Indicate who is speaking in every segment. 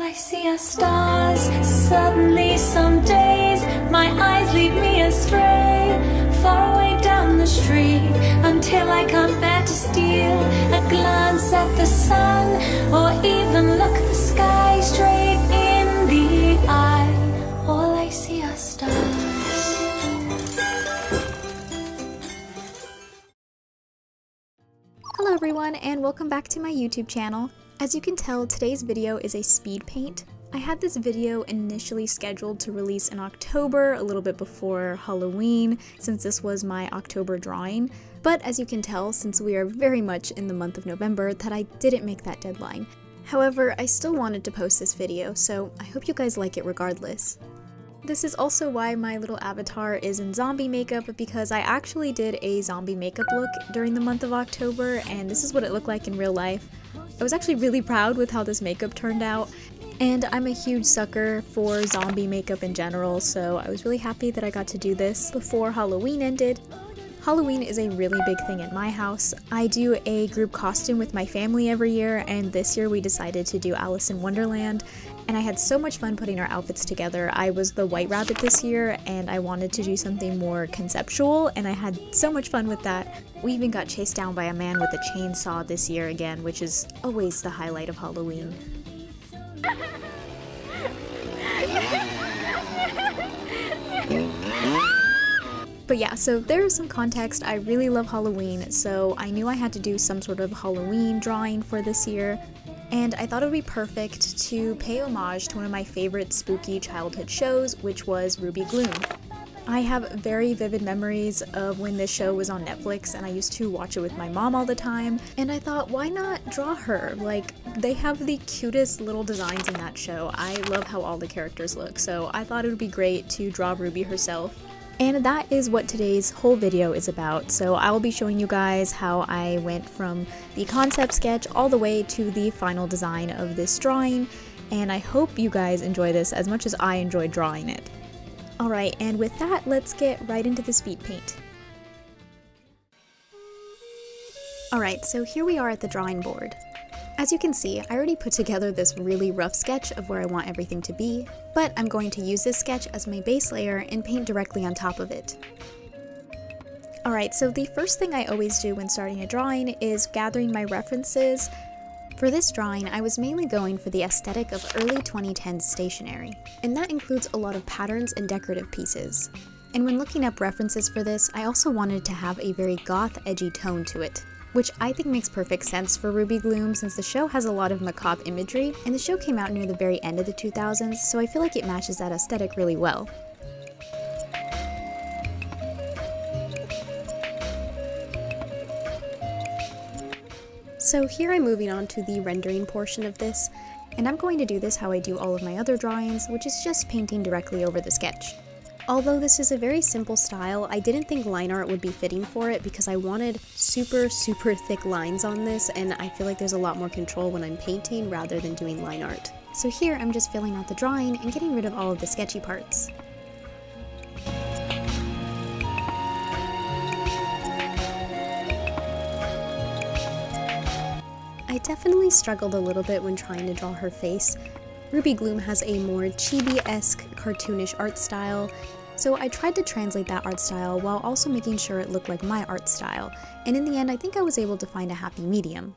Speaker 1: I see are stars. Suddenly some days my eyes lead me astray, far away down the street, until I can't bear to steal a glance at the sun, or even look the sky straight in the eye. All I see are stars.
Speaker 2: Hello everyone, and welcome back to my YouTube channel. As you can tell, today's video is a speed paint. I had this video initially scheduled to release in October, a little bit before Halloween, since this was my October drawing. But as you can tell, since we are very much in the month of November, that I didn't make that deadline. However, I still wanted to post this video, so I hope you guys like it regardless. This is also why my little avatar is in zombie makeup, because I actually did a zombie makeup look during the month of October, and this is what it looked like in real life. I was actually really proud with how this makeup turned out, and I'm a huge sucker for zombie makeup in general, so I was really happy that I got to do this before Halloween ended. Halloween is a really big thing at my house. I do a group costume with my family every year, and this year we decided to do Alice in Wonderland, and I had so much fun putting our outfits together. I was the White Rabbit this year, and I wanted to do something more conceptual, and I had so much fun with that. We even got chased down by a man with a chainsaw this year again, which is always the highlight of Halloween. But yeah, so there is some context. I really love Halloween, so I knew I had to do some sort of Halloween drawing for this year, and I thought it would be perfect to pay homage to one of my favorite spooky childhood shows, which was Gloom. I have very vivid memories of when this show was on Netflix, and I used to watch it with my mom all the time, and I thought, why not draw her? Like, they have the cutest little designs in that show. I love how all the characters look, so I thought it would be great to draw Ruby herself. And that is what today's whole video is about, so I will be showing you guys how I went from the concept sketch all the way to the final design of this drawing, and I hope you guys enjoy this as much as I enjoyed drawing it. Alright, and with that, let's get right into the speed paint. Alright, so here we are at the drawing board. As you can see, I already put together this really rough sketch of where I want everything to be, but I'm going to use this sketch as my base layer and paint directly on top of it. Alright, so the first thing I always do when starting a drawing is gathering my references. For this drawing, I was mainly going for the aesthetic of early 2010s stationery, and that includes a lot of patterns and decorative pieces. And when looking up references for this, I also wanted to have a very goth, edgy tone to it, which I think makes perfect sense for Gloom since the show has a lot of macabre imagery, and the show came out near the very end of the 2000s, so I feel like it matches that aesthetic really well. So here I'm moving on to the rendering portion of this, and I'm going to do this how I do all of my other drawings, which is just painting directly over the sketch. Although this is a very simple style, I didn't think line art would be fitting for it because I wanted super thick lines on this, and I feel like there's a lot more control when I'm painting rather than doing line art. So here I'm just filling out the drawing and getting rid of all of the sketchy parts. I definitely struggled a little bit when trying to draw her face. Gloom has a more chibi-esque, cartoonish art style, so I tried to translate that art style while also making sure it looked like my art style, and in the end I think I was able to find a happy medium.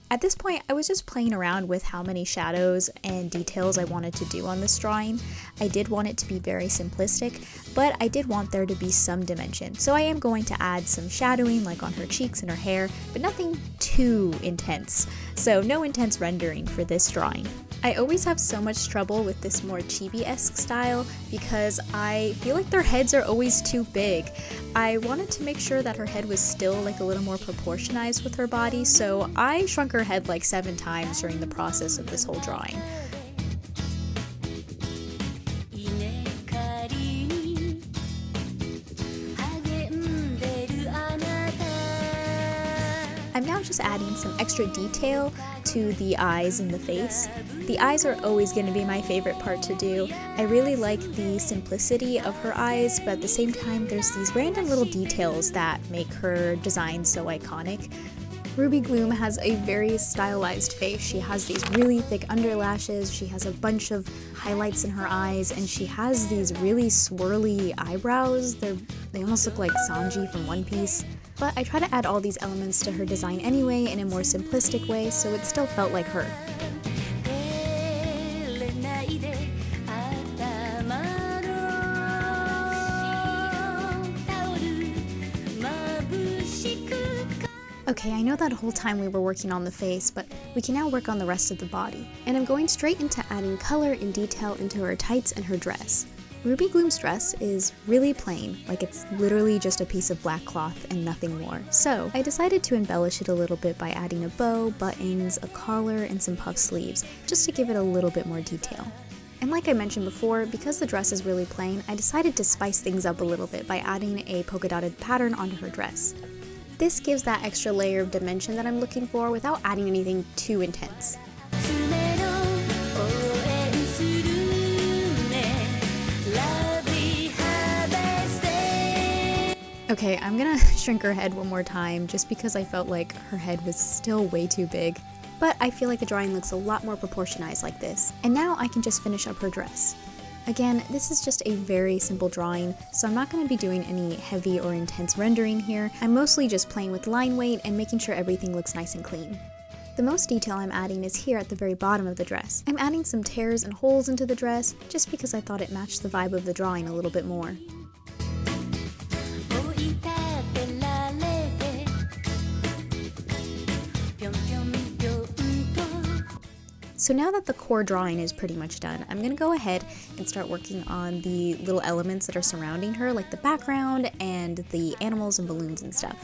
Speaker 2: At this point, I was just playing around with how many shadows and details I wanted to do on this drawing. I did want it to be very simplistic, but I did want there to be some dimension, so I am going to add some shadowing like on her cheeks and her hair, but nothing too intense, so no intense rendering for this drawing. I always have so much trouble with this more chibi-esque style because I feel like their heads are always too big. I wanted to make sure that her head was still like a little more proportionized with her body, so I shrunk her head like 7 times during the process of this whole drawing. I'm now just adding some extra detail to the eyes and the face. The eyes are always going to be my favorite part to do. I really like the simplicity of her eyes, but at the same time there's these random little details that make her design so iconic. Ruby Gloom has a very stylized face. She has these really thick underlashes, she has a bunch of highlights in her eyes, and she has these really swirly eyebrows. They almost look like Sanji from One Piece. But I try to add all these elements to her design anyway in a more simplistic way, so it still felt like her. Okay, I know that whole time we were working on the face, but we can now work on the rest of the body. And I'm going straight into adding color and detail into her tights and her dress. Ruby Gloom's dress is really plain, like it's literally just a piece of black cloth and nothing more. So I decided to embellish it a little bit by adding a bow, buttons, a collar, and some puff sleeves, just to give it a little bit more detail. And like I mentioned before, because the dress is really plain, I decided to spice things up a little bit by adding a polka dotted pattern onto her dress. This gives that extra layer of dimension that I'm looking for without adding anything too intense. Okay, I'm gonna shrink her head one more time just because I felt like her head was still way too big. But I feel like the drawing looks a lot more proportionized like this. And now I can just finish up her dress. Again, this is just a very simple drawing, so I'm not going to be doing any heavy or intense rendering here. I'm mostly just playing with line weight and making sure everything looks nice and clean. The most detail I'm adding is here at the very bottom of the dress. I'm adding some tears and holes into the dress just because I thought it matched the vibe of the drawing a little bit more. So now that the core drawing is pretty much done, I'm going to go ahead and start working on the little elements that are surrounding her, like the background and the animals and balloons and stuff.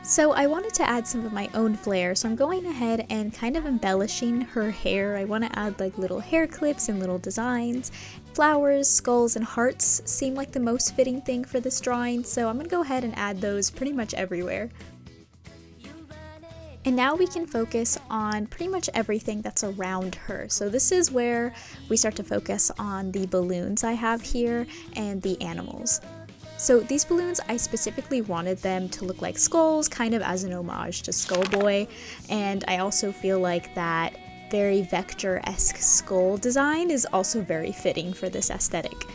Speaker 2: So I wanted to add some of my own flair, so I'm going ahead and kind of embellishing her hair. I want to add like little hair clips and little designs. Flowers, skulls, and hearts seem like the most fitting thing for this drawing, so I'm going to go ahead and add those pretty much everywhere. And now we can focus on pretty much everything that's around her. So this is where we start to focus on the balloons I have here and the animals. So these balloons, I specifically wanted them to look like skulls, kind of as an homage to Skullboy. And I also feel like that very vector-esque skull design is also very fitting for this aesthetic.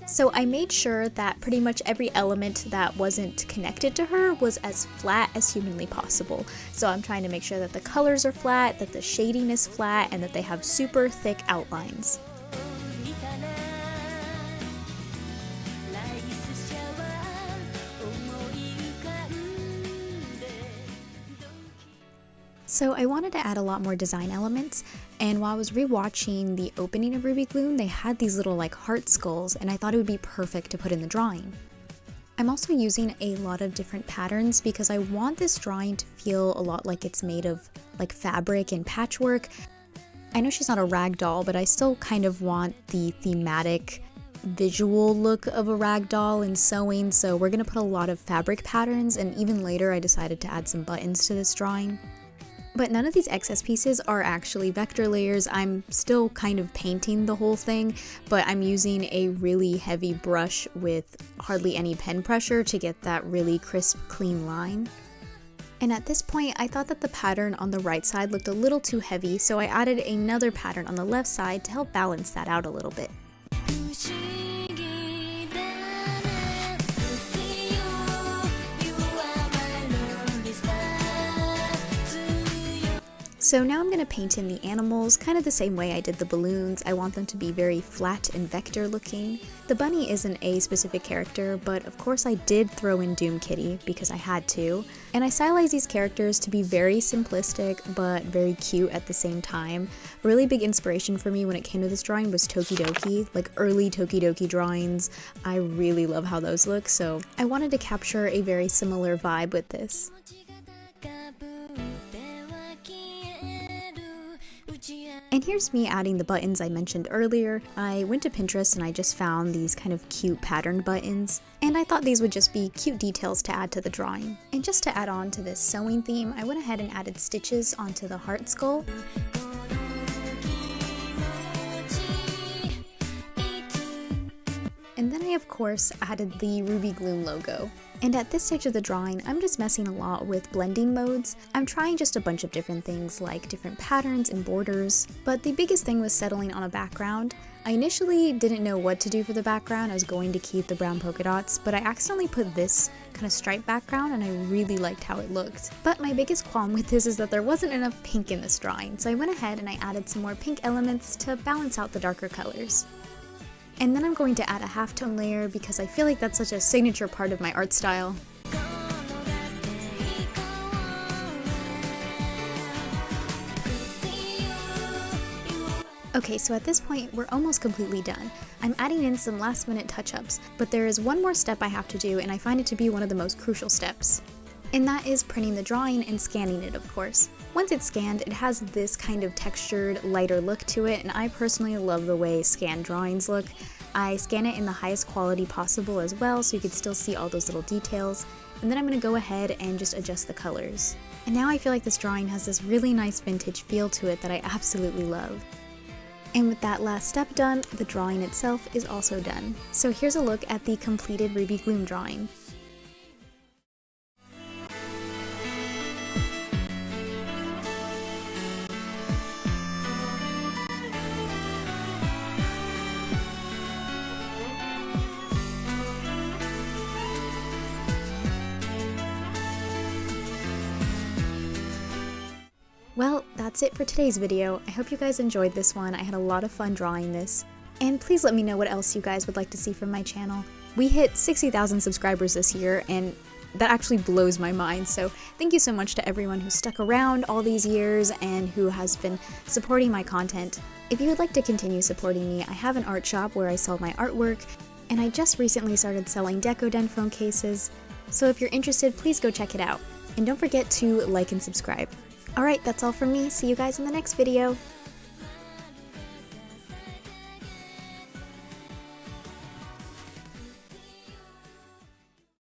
Speaker 2: So I made sure that pretty much every element that wasn't connected to her was as flat as humanly possible. So I'm trying to make sure that the colors are flat, that the shading is flat, and that they have super thick outlines. So I wanted to add a lot more design elements, and while I was rewatching the opening of Ruby Gloom, they had these little like heart skulls, and I thought it would be perfect to put in the drawing. I'm also using a lot of different patterns because I want this drawing to feel a lot like it's made of like fabric and patchwork. I know she's not a rag doll, but I still kind of want the thematic visual look of a rag doll in sewing, so we're gonna put a lot of fabric patterns, and even later I decided to add some buttons to this drawing. But none of these excess pieces are actually vector layers. I'm still kind of painting the whole thing, but I'm using a really heavy brush with hardly any pen pressure to get that really crisp, clean line. And at this point, I thought that the pattern on the right side looked a little too heavy, so I added another pattern on the left side to help balance that out a little bit. So now I'm going to paint in the animals, kind of the same way I did the balloons. I want them to be very flat and vector looking. The bunny isn't a specific character, but of course I did throw in Doom Kitty because I had to. And I stylized these characters to be very simplistic, but very cute at the same time. A really big inspiration for me when it came to this drawing was Tokidoki, like early Tokidoki drawings. I really love how those look, so I wanted to capture a very similar vibe with this. And here's me adding the buttons I mentioned earlier. I went to Pinterest and I just found these kind of cute patterned buttons, and I thought these would just be cute details to add to the drawing. And just to add on to this sewing theme, I went ahead and added stitches onto the heart skull. And then I I of course added the Ruby Gloom logo. And at this stage of the drawing, I'm just messing a lot with blending modes. I'm trying just a bunch of different things like different patterns and borders, but the biggest thing was settling on a background. I initially didn't know what to do for the background. I was going to keep the brown polka dots, but I accidentally put this kind of striped background and I really liked how it looked. But my biggest qualm with this is that there wasn't enough pink in this drawing, so I went ahead and I added some more pink elements to balance out the darker colors. And then I'm going to add a halftone layer because I feel like that's such a signature part of my art style. Okay, so at this point, we're almost completely done. I'm adding in some last minute touch-ups, but there is one more step I have to do and I find it to be one of the most crucial steps. And that is printing the drawing and scanning it, of course. Once it's scanned, it has this kind of textured, lighter look to it, and I personally love the way scanned drawings look. I scan it in the highest quality possible as well, so you can still see all those little details. And then I'm going to go ahead and just adjust the colors. And now I feel like this drawing has this really nice vintage feel to it that I absolutely love. And with that last step done, the drawing itself is also done. So here's a look at the completed Ruby Gloom drawing. Well, that's it for today's video. I hope you guys enjoyed this one. I had a lot of fun drawing this. And please let me know what else you guys would like to see from my channel. We hit 60,000 subscribers this year, and that actually blows my mind. So thank you so much to everyone who stuck around all these years and who has been supporting my content. If you would like to continue supporting me, I have an art shop where I sell my artwork, and I just recently started selling Deco phone cases. So if you're interested, please go check it out. And don't forget to like and subscribe. Alright, that's all from me. See you guys in the next video.